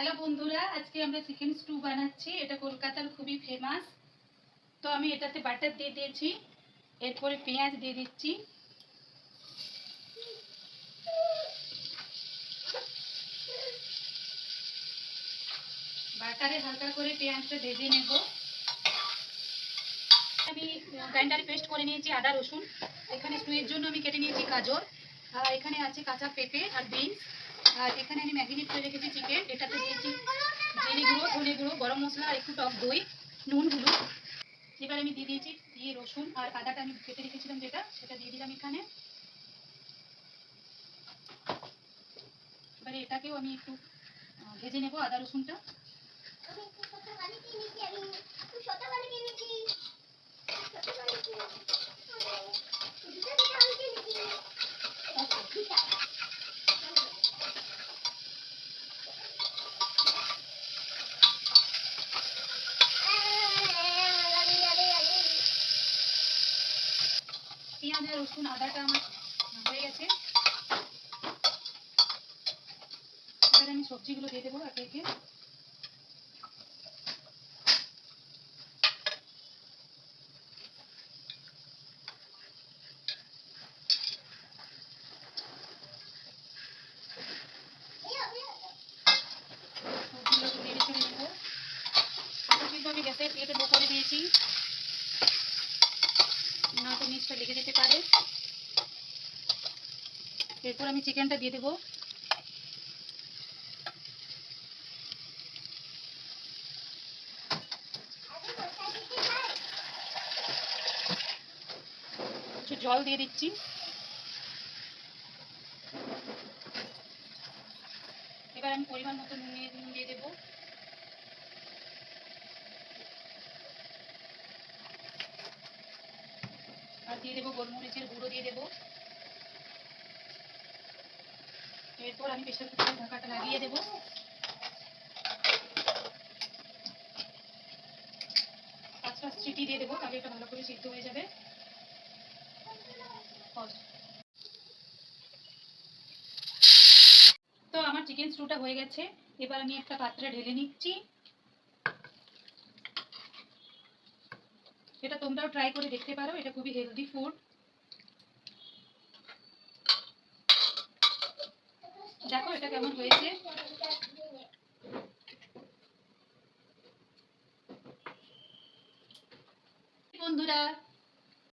Hello বন্ধুরা, আজকে আমরা চিকেন স্টু বানাচ্ছি। এটা কলকাতার খুবই ফেমাস। তো আমি এটাতে বাটার দিয়ে দিয়েছি, এরপরে পেঁয়াজ দিয়ে দিচ্ছি। বাটারে হালকা করে পেঁয়াজটা ভেজে নেব। আমি গ্রাইন্ডারে পেস্ট করে নিয়েছি আদা রসুন। এখানে স্টুয়ের জন্য আমি কেটে নিয়েছি গাজর, আর এখানে আছে কাঁচা পেঁপে আর বিনস। আর এখানে আমি ম্যাগনেট করে রেখেছি চিকেন। এটাতে দিয়েছি জিরে গুঁড়ো, ধনে গুঁড়ো, গরম মশলা আর একটু টক দই, নুন, হলুদ। এবার আমি দিয়ে দিয়েছি দিয়ে রসুন আর আদাটা আমি কেটে রেখেছিলাম সেটা দিয়ে দিলাম এখানে। এবারে এটাকেও আমি একটু ভেজে নেব আদা রসুনটা। পেঁয়াজ আর রসুন আদাটা আমার হয়ে গেছে। এবারে আমি সবজিগুলো দিয়ে দেবো একে একে। সবজিগুলোকে নেড়ে চেড়ে নেবো। কিন্তু আমি গ্যাসের ফ্লেমটা লো করে দিয়েছি, নয়তো নিচটা লেগে যেতে পারে। এরপর আমি চিকেনটা দিয়ে দেবো। কিছু জল দিয়ে দিচ্ছি। এবার আমি পরিমাণ মতো নুন দিয়ে দেবো। আর দিয়ে দেবো গোলমরিচের গুঁড়ো দিয়ে দেবো। এরপর আমি প্রেসার কুকারের ঢাকাটা লাগিয়ে দেবো। 5টা সিটি দিয়ে দেবো, তাহলে এটা ভালো করে সিদ্ধ হয়ে যাবে। তো আমার চিকেন স্টুটা হয়ে গেছে। এবার আমি একটা পাত্রে ঢেলে নিচ্ছি। এটা তোমরাও ট্রাই করে দেখতে পারো, এটা খুবই হেলদি ফুড। দেখো এটা কেমন হয়েছে বন্ধুরা।